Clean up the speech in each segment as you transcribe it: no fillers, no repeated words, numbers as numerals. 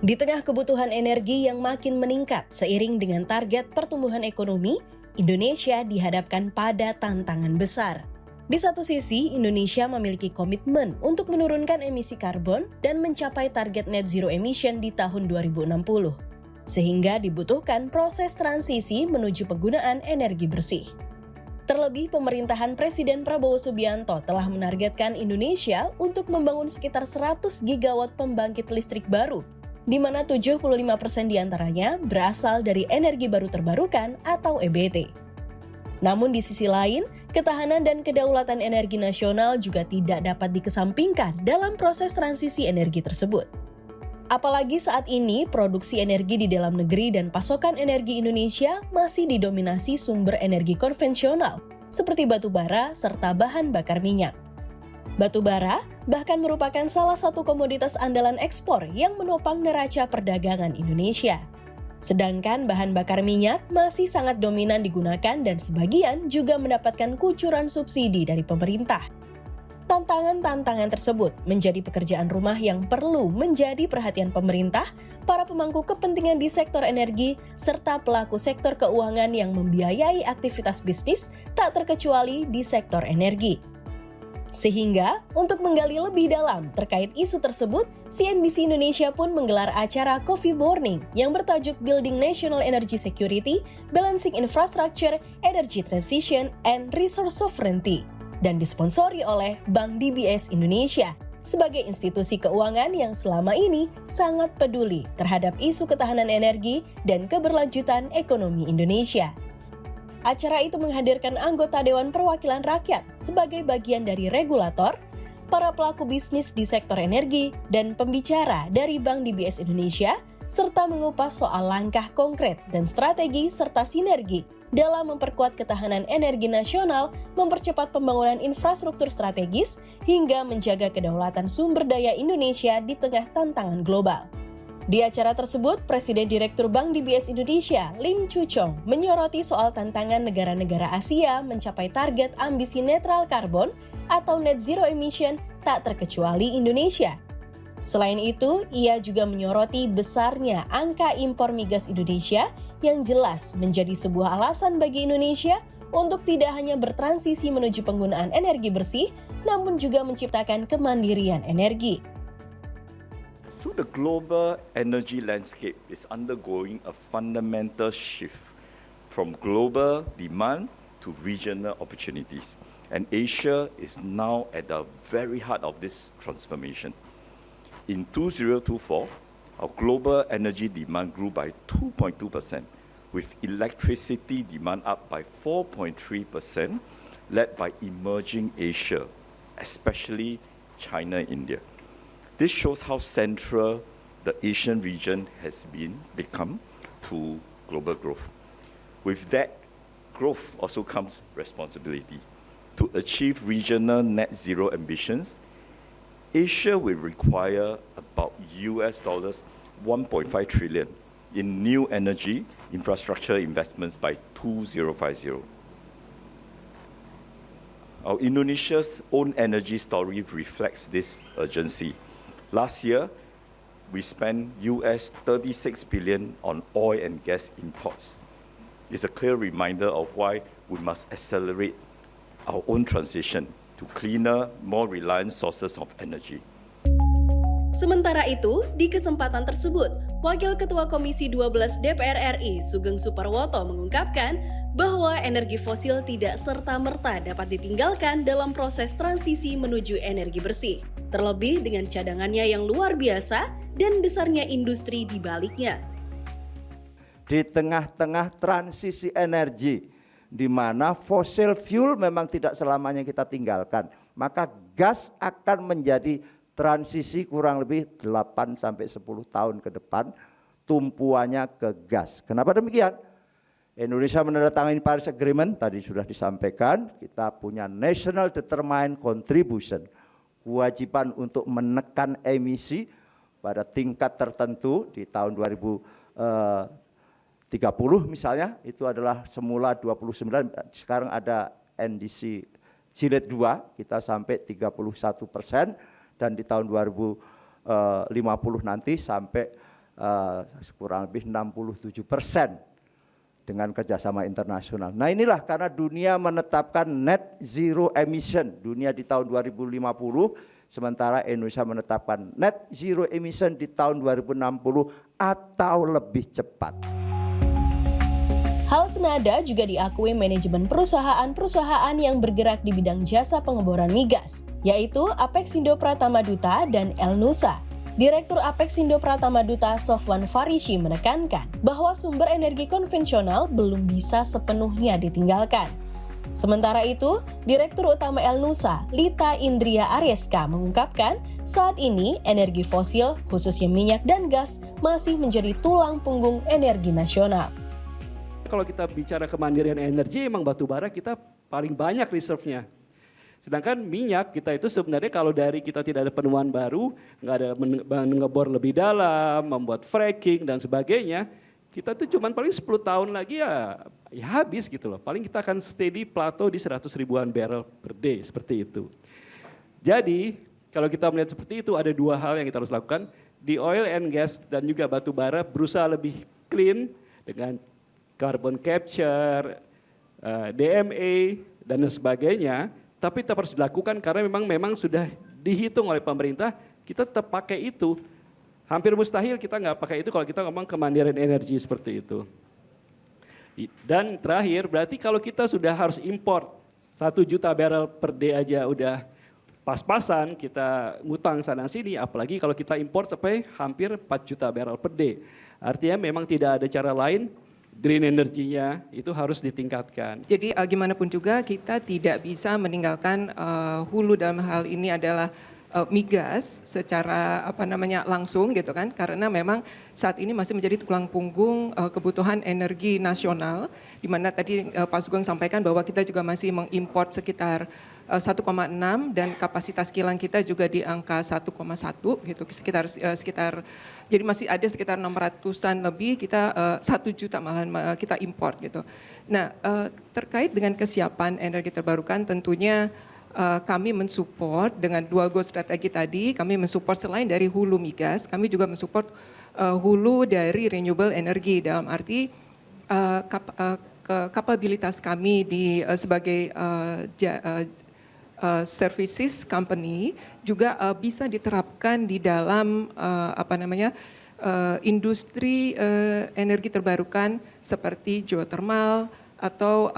Di tengah kebutuhan energi yang makin meningkat seiring dengan target pertumbuhan ekonomi, Indonesia dihadapkan pada tantangan besar. Di satu sisi, Indonesia memiliki komitmen untuk menurunkan emisi karbon dan mencapai target net zero emission di tahun 2060. Sehingga dibutuhkan proses transisi menuju penggunaan energi bersih. Terlebih, pemerintahan Presiden Prabowo Subianto telah menargetkan Indonesia untuk membangun sekitar 100 gigawatt pembangkit listrik baru, di mana 75% diantaranya berasal dari energi baru terbarukan atau EBT. Namun di sisi lain, ketahanan dan kedaulatan energi nasional juga tidak dapat dikesampingkan dalam proses transisi energi tersebut. Apalagi saat ini produksi energi di dalam negeri dan pasokan energi Indonesia masih didominasi sumber energi konvensional seperti batu bara serta bahan bakar minyak. Batu bara bahkan merupakan salah satu komoditas andalan ekspor yang menopang neraca perdagangan Indonesia. Sedangkan bahan bakar minyak masih sangat dominan digunakan dan sebagian juga mendapatkan kucuran subsidi dari pemerintah. Tantangan-tantangan tersebut menjadi pekerjaan rumah yang perlu menjadi perhatian pemerintah, para pemangku kepentingan di sektor energi, serta pelaku sektor keuangan yang membiayai aktivitas bisnis tak terkecuali di sektor energi. Sehingga, untuk menggali lebih dalam terkait isu tersebut, CNBC Indonesia pun menggelar acara Coffee Morning yang bertajuk Building National Energy Security, Balancing Infrastructure, Energy Transition, and Resource Sovereignty, dan disponsori oleh Bank DBS Indonesia sebagai institusi keuangan yang selama ini sangat peduli terhadap isu ketahanan energi dan keberlanjutan ekonomi Indonesia. Acara itu menghadirkan anggota Dewan Perwakilan Rakyat sebagai bagian dari regulator, para pelaku bisnis di sektor energi, dan pembicara dari Bank DBS Indonesia, serta mengupas soal langkah konkret dan strategi serta sinergi dalam memperkuat ketahanan energi nasional, mempercepat pembangunan infrastruktur strategis, hingga menjaga kedaulatan sumber daya Indonesia di tengah tantangan global. Di acara tersebut, Presiden Direktur Bank DBS Indonesia, Lim Chu Chong, menyoroti soal tantangan negara-negara Asia mencapai target ambisi netral karbon atau net zero emission tak terkecuali Indonesia. Selain itu, ia juga menyoroti besarnya angka impor migas Indonesia yang jelas menjadi sebuah alasan bagi Indonesia untuk tidak hanya bertransisi menuju penggunaan energi bersih, namun juga menciptakan kemandirian energi. So the global energy landscape is undergoing a fundamental shift from global demand to regional opportunities. And Asia is now at the very heart of this transformation. In 2024, our global energy demand grew by 2.2%, with electricity demand up by 4.3%, led by emerging Asia, especially China and India. This shows how central the Asian region has become to global growth. With that growth also comes responsibility. To achieve regional net zero ambitions, Asia will require about $1.5 trillion in new energy infrastructure investments by 2050. Our Indonesia's own energy story reflects this urgency. Last year, we spent $36 billion on oil and gas imports. It's a clear reminder of why we must accelerate our own transition to cleaner, more reliant sources of energy. Sementara itu, di kesempatan tersebut, Wakil Ketua Komisi 12 DPR RI Sugeng Suparwoto mengungkapkan bahwa energi fosil tidak serta-merta dapat ditinggalkan dalam proses transisi menuju energi bersih, terlebih dengan cadangannya yang luar biasa dan besarnya industri di baliknya. Di tengah-tengah transisi energi, di mana fossil fuel memang tidak selamanya kita tinggalkan, maka gas akan menjadi transisi kurang lebih 8-10 tahun ke depan, tumpuannya ke gas. Kenapa demikian? Indonesia menandatangani Paris Agreement, tadi sudah disampaikan, kita punya National Determined Contribution, kewajiban untuk menekan emisi pada tingkat tertentu di tahun 2030 misalnya, itu adalah semula 29, sekarang ada NDC Jilid 2, kita sampai 31%, dan di tahun 2050 nanti sampai kurang lebih 67% dengan kerjasama internasional. Nah inilah karena dunia menetapkan net zero emission dunia di tahun 2050, sementara Indonesia menetapkan net zero emission di tahun 2060 atau lebih cepat. Hal senada juga diakui manajemen perusahaan-perusahaan yang bergerak di bidang jasa pengeboran migas, yaitu Apexindo Pratama Duta dan Elnusa. Direktur Apexindo Pratama Duta Sofwan Farishi menekankan bahwa sumber energi konvensional belum bisa sepenuhnya ditinggalkan. Sementara itu, Direktur Utama Elnusa, Lita Indria Aryeska mengungkapkan saat ini energi fosil, khususnya minyak dan gas, masih menjadi tulang punggung energi nasional. Kalau kita bicara kemandirian energi, emang batu bara kita paling banyak reserve-nya. Sedangkan minyak kita itu sebenarnya kalau dari kita tidak ada penemuan baru, nggak ada mengebor lebih dalam, membuat fracking dan sebagainya, kita tuh cuma paling 10 tahun lagi ya habis gitu loh. Paling kita akan steady plateau di 100 ribuan barrel per day, seperti itu. Jadi kalau kita melihat seperti itu ada dua hal yang kita harus lakukan. Di oil and gas dan juga batu bara berusaha lebih clean dengan carbon capture, DMA dan sebagainya. Tapi tetap harus dilakukan karena memang sudah dihitung oleh pemerintah, kita tetap pakai itu. Hampir mustahil kita nggak pakai itu kalau kita ngomong kemandirian energi seperti itu. Dan terakhir, berarti kalau kita sudah harus import 1 juta barrel per day aja udah pas-pasan, kita ngutang sana sini, apalagi kalau kita import sampai hampir 4 juta barrel per day. Artinya memang tidak ada cara lain, green energinya itu harus ditingkatkan. Jadi gimana pun juga kita tidak bisa meninggalkan hulu dalam hal ini adalah migas secara langsung gitu kan, karena memang saat ini masih menjadi tulang punggung kebutuhan energi nasional, di mana tadi Pak Sugeng sampaikan bahwa kita juga masih mengimpor sekitar 1,6 dan kapasitas kilang kita juga di angka 1,1 gitu, sekitar jadi masih ada sekitar 600-an lebih, kita 1 juta malahan kita import gitu. Nah, terkait dengan kesiapan energi terbarukan tentunya kami mensupport dengan dual goal strategi tadi, kami mensupport selain dari hulu migas, kami juga mensupport hulu dari renewable energy, dalam arti kapabilitas kami sebagai services company juga bisa diterapkan di dalam industri energi terbarukan seperti geothermal atau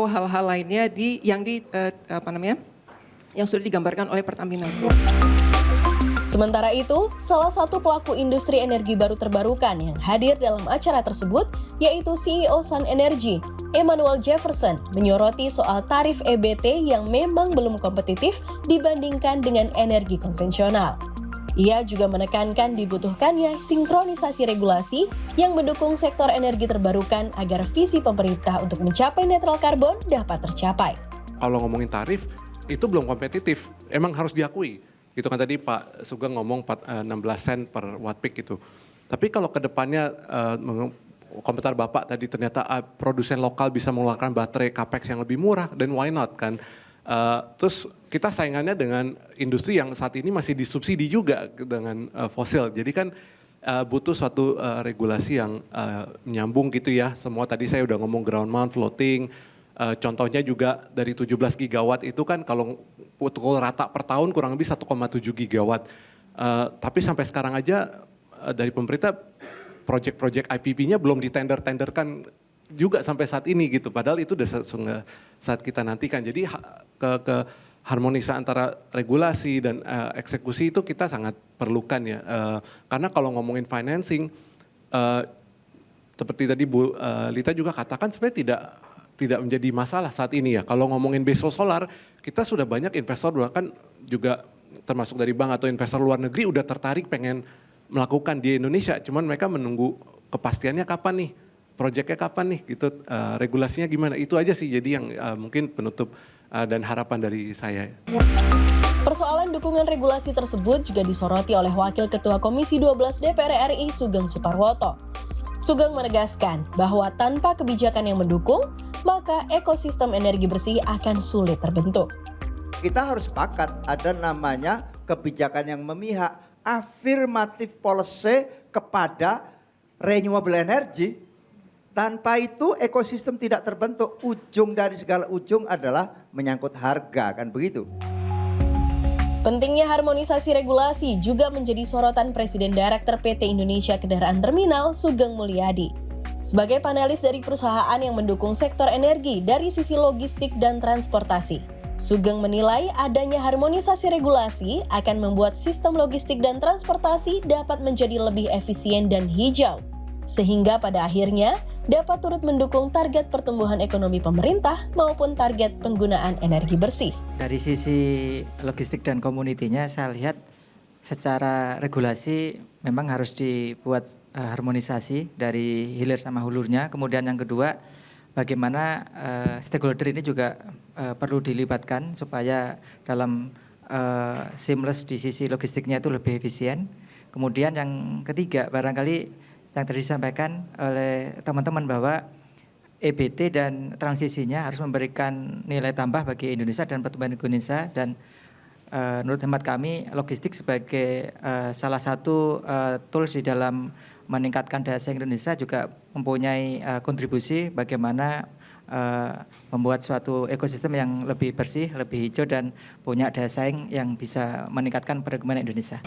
hal-hal lainnya yang sudah digambarkan oleh Pertamina. Sementara itu, salah satu pelaku industri energi baru terbarukan yang hadir dalam acara tersebut yaitu CEO Sun Energy, Emmanuel Jefferson, menyoroti soal tarif EBT yang memang belum kompetitif dibandingkan dengan energi konvensional. Ia juga menekankan dibutuhkannya sinkronisasi regulasi yang mendukung sektor energi terbarukan agar visi pemerintah untuk mencapai netral karbon dapat tercapai. Kalau ngomongin tarif, itu belum kompetitif, emang harus diakui. Gitu kan tadi Pak Sugeng ngomong 16 sen per watt peak itu. Tapi kalau ke depannya komentar Bapak tadi ternyata produsen lokal bisa mengeluarkan baterai capex yang lebih murah, dan why not kan? Terus kita saingannya dengan industri yang saat ini masih disubsidi juga dengan fosil. Jadi kan butuh suatu regulasi yang nyambung gitu ya. Semua tadi saya udah ngomong ground mount, floating. Contohnya juga dari 17 gigawatt itu kan kalau pukul rata per tahun kurang lebih 1,7 gigawatt. Tapi sampai sekarang aja dari pemerintah proyek-proyek IPP-nya belum ditender-tenderkan juga sampai saat ini gitu. Padahal itu udah saat kita nantikan. Jadi ke harmonisasi antara regulasi dan eksekusi itu kita sangat perlukan ya. Karena kalau ngomongin financing, seperti tadi Bu Lita juga katakan sebenarnya tidak menjadi masalah saat ini ya. Kalau ngomongin baseload solar, kita sudah banyak investor bahkan juga termasuk dari bank atau investor luar negeri udah tertarik pengen melakukan di Indonesia. Cuman mereka menunggu kepastiannya kapan nih, proyeknya kapan nih gitu, regulasinya gimana. Itu aja sih jadi yang mungkin penutup dan harapan dari saya. Persoalan dukungan regulasi tersebut juga disoroti oleh Wakil Ketua Komisi 12 DPR RI Sugeng Suparwoto. Sugeng menegaskan bahwa tanpa kebijakan yang mendukung, maka ekosistem energi bersih akan sulit terbentuk. Kita harus sepakat ada namanya kebijakan yang memihak, affirmative policy kepada renewable energy. Tanpa itu ekosistem tidak terbentuk. Ujung dari segala ujung adalah menyangkut harga, kan begitu. Pentingnya harmonisasi regulasi juga menjadi sorotan Presiden Direktur PT Indonesia Kendaraan Terminal, Sugeng Mulyadi. Sebagai panelis dari perusahaan yang mendukung sektor energi dari sisi logistik dan transportasi, Sugeng menilai adanya harmonisasi regulasi akan membuat sistem logistik dan transportasi dapat menjadi lebih efisien dan hijau, sehingga pada akhirnya dapat turut mendukung target pertumbuhan ekonomi pemerintah maupun target penggunaan energi bersih. Dari sisi logistik dan community-nya saya lihat secara regulasi memang harus dibuat harmonisasi dari hilir sama hulurnya. Kemudian yang kedua, bagaimana stakeholder ini juga perlu dilibatkan supaya dalam seamless di sisi logistiknya itu lebih efisien. Kemudian yang ketiga, barangkali yang tadi disampaikan oleh teman-teman bahwa EBT dan transisinya harus memberikan nilai tambah bagi Indonesia dan pertumbuhan Indonesia, dan menurut hemat kami logistik sebagai salah satu tools di dalam meningkatkan daya saing Indonesia juga mempunyai kontribusi bagaimana membuat suatu ekosistem yang lebih bersih, lebih hijau, dan punya daya saing yang bisa meningkatkan perekonomian Indonesia.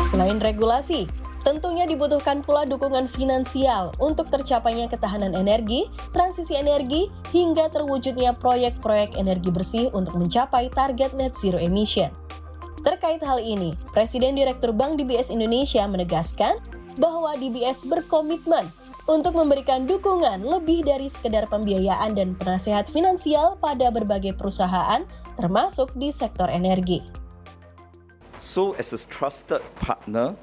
Selain regulasi, tentunya dibutuhkan pula dukungan finansial untuk tercapainya ketahanan energi, transisi energi, hingga terwujudnya proyek-proyek energi bersih untuk mencapai target net zero emission. Terkait hal ini, Presiden Direktur Bank DBS Indonesia menegaskan bahwa DBS berkomitmen untuk memberikan dukungan lebih dari sekedar pembiayaan dan penasehat finansial pada berbagai perusahaan, termasuk di sektor energi. So as a trusted partner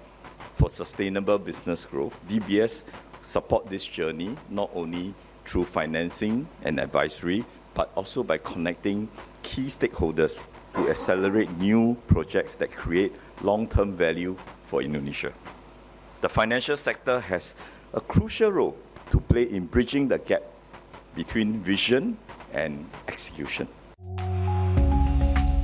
for sustainable business growth, DBS support this journey not only through financing and advisory, but also by connecting key stakeholders to accelerate new projects that create long-term value for Indonesia. The financial sector has a crucial role to play in bridging the gap between vision and execution.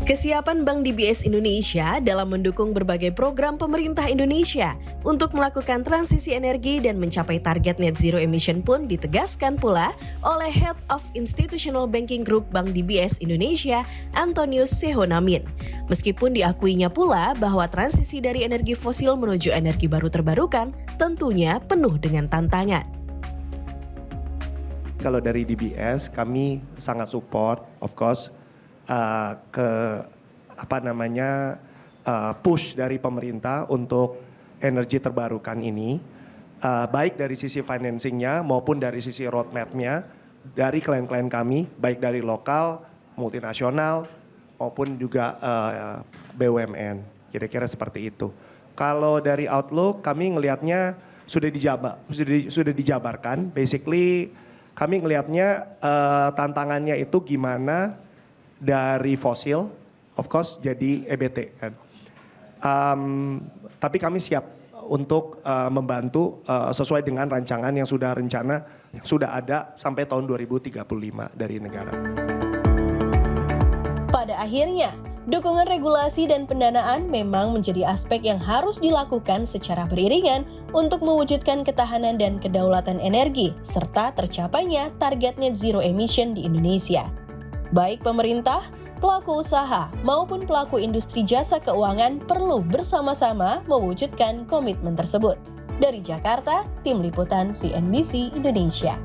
Kesiapan Bank DBS Indonesia dalam mendukung berbagai program pemerintah Indonesia untuk melakukan transisi energi dan mencapai target net zero emission pun ditegaskan pula oleh Head of Institutional Banking Group Bank DBS Indonesia, Antonius Sehonamin. Meskipun diakuinya pula bahwa transisi dari energi fosil menuju energi baru terbarukan tentunya penuh dengan tantangan. Kalau dari DBS kami sangat support, of course, push dari pemerintah untuk energi terbarukan ini, baik dari sisi financingnya maupun dari sisi roadmap-nya dari klien-klien kami, baik dari lokal, multinasional maupun juga BUMN, kira-kira seperti itu. Kalau dari outlook kami ngelihatnya sudah dijabarkan, basically kami ngelihatnya tantangannya itu gimana dari fosil, of course, jadi EBT kan. Tapi kami siap untuk membantu sesuai dengan rancangan yang sudah ada sampai tahun 2035 dari negara. Pada akhirnya, dukungan regulasi dan pendanaan memang menjadi aspek yang harus dilakukan secara beriringan untuk mewujudkan ketahanan dan kedaulatan energi serta tercapainya target net zero emission di Indonesia. Baik pemerintah, pelaku usaha, maupun pelaku industri jasa keuangan perlu bersama-sama mewujudkan komitmen tersebut. Dari Jakarta, Tim Liputan CNBC Indonesia.